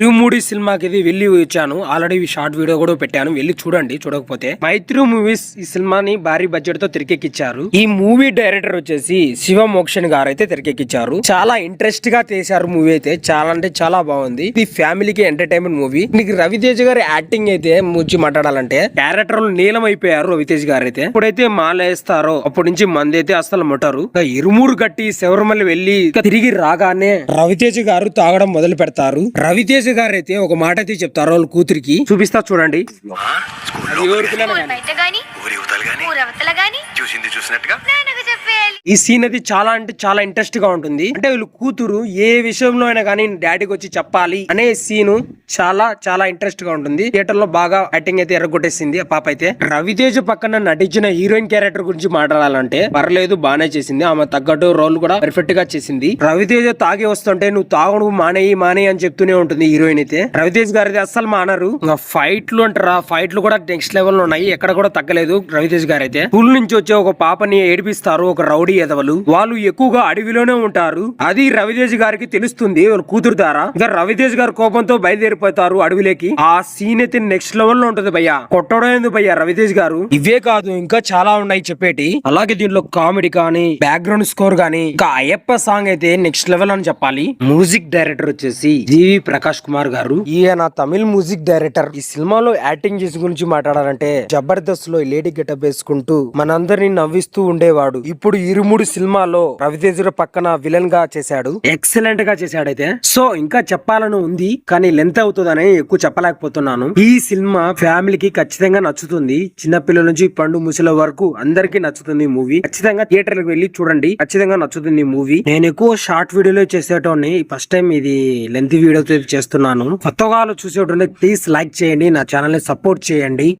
Movie సినిమాకి ఇది వెళ్ళి వచ్చాను. ఆల్రెడీ షార్ట్ వీడియో కూడా పెట్టాను, వెళ్ళి చూడండి చూడకపోతే. మైత్రి మూవీస్ ఈ సినిమాని భారీ బడ్జెట్ తో తెరకెక్కించారు. ఈ మూవీ డైరెక్టర్ వచ్చేసి శివ మోక్షన్ గారు అయితే తెరకెక్కించారు. చాలా ఇంట్రెస్ట్ గా చేశారు మూవీ అయితే, చాలా అంటే చాలా బాగుంది. ఇది ఫ్యామిలీకి ఎంటర్టైన్మెంట్ మూవీ. నీకు రవితేజ్ గారి యాక్టింగ్ అయితే ముచ్చి మాట్లాడాలంటే క్యారెక్టర్లు నీలం అయిపోయారు రవితేజ్ గారు అయితే. ఇప్పుడైతే మాలేస్తారో అప్పటి నుంచి మంది అయితే అసలు ముట్టరు. ఇరుమూరు కట్టి శబరిమల వెళ్లి తిరిగి రాగానే రవితేజ్ గారు తాగడం మొదలు పెడతారు. రవితేజ్ గారు అయితే ఒక మాట అయితే చెప్తారు వాళ్ళ కూతురికి, చూపిస్తా చూడండి. ఈ సీన్ అది చాలా అంటే చాలా ఇంట్రెస్ట్ గా ఉంటుంది. అంటే వీళ్ళు కూతురు ఏ విషయంలో అయినా కానీ డాడీకి వచ్చి చెప్పాలి అనే సీను చాలా చాలా ఇంట్రెస్ట్ గా ఉంటుంది. థియేటర్ లో బాగా యాక్టింగ్ అయితే ఎర్రగొట్టేసింది ఆ పాప అయితే. రవితేజ్ పక్కన నటించిన హీరోయిన్ క్యారెక్టర్ గురించి మాట్లాడాలంటే పర్లేదు, బానే చేసింది. ఆమె తగ్గట్టు రోల్ కూడా పర్ఫెక్ట్ గా చేసింది. రవితేజ్ తాగి వస్తుంటే నువ్వు తాగుడు మానేయి అని చెప్తూనే ఉంటుంది హీరోయిన్ అయితే. రవితేజ్ గారి అస్సలు మానరు. ఫైట్లు అంటారా, ఫైట్లు కూడా నెక్స్ట్ లెవెల్ లో ఉన్నాయి, ఎక్కడ కూడా తగ్గలేదు. రవితేజ్ గారు అయితే స్కూల్ నుంచి వచ్చే ఒక పాపని ఏడిపిస్తారు, ఒక రౌడీ ఎదవలు. వాళ్ళు ఎక్కువగా అడవిలోనే ఉంటారు. అది రవితేజ్ గారికి తెలుస్తుంది వాళ్ళ కూతురు ద్వారా. ఇంకా రవితేజ్ గారు కోపంతో బయలుదేరిపోతారు అడవిలోకి. ఆ సీన్ అయితే నెక్స్ట్ లెవెల్ లో ఉంటుంది భయ్యా. కొట్టడం ఎందుకు భయ్యా రవితేజ్ గారు. ఇవే కాదు ఇంకా చాలా ఉన్నాయి చెప్పేటి. అలాగే దీంట్లో కామెడీ కానీ బ్యాక్గ్రౌండ్ స్కోర్ కానీ ఇంకా అయ్యప్ప సాంగ్ అయితే నెక్స్ట్ లెవెల్ అని చెప్పాలి. మ్యూజిక్ డైరెక్టర్ వచ్చేసి జీవి ప్రకాష్ కుమార్ గారు. ఈయన తమిళ్ మ్యూజిక్ డైరెక్టర్. ఈ సినిమాలో యాక్టింగ్ చేసి గురించి మాట్లాడాలంటే జబర్దస్త్ లో లేడీ గెటప్ వేసుకుంటూ మనందరినీ నవ్విస్తూ ఉండేవాడు. ఇప్పుడు ఇరుముడు సినిమాలో రవితేజ్ పక్కన విలన్ గా చేశాడు. ఎక్సలెంట్ గా చేశాడైతే. సో ఇంకా చెప్పాలని ఉంది కానీ లెంత్ అవుతుందని ఎక్కువ చెప్పలేకపోతున్నాను. ఈ సినిమా ఫ్యామిలీకి ఖచ్చితంగా నచ్చుతుంది. చిన్నపిల్లల నుంచి పండు ముసలి వరకు అందరికి నచ్చుతుంది మూవీ. ఖచ్చితంగా థియేటర్ కి వెళ్ళి చూడండి, ఖచ్చితంగా నచ్చుతుంది మూవీ. నేను ఎక్కువ షార్ట్ వీడియోలో చేసేటోని, ఫస్ట్ టైం ఇది లెంత్ వీడియో చేస్తున్నాను. కొత్తగా చూసేటోని ప్లీజ్ లైక్ చేయండి, నా ఛానల్ ని సపోర్ట్ చేయండి.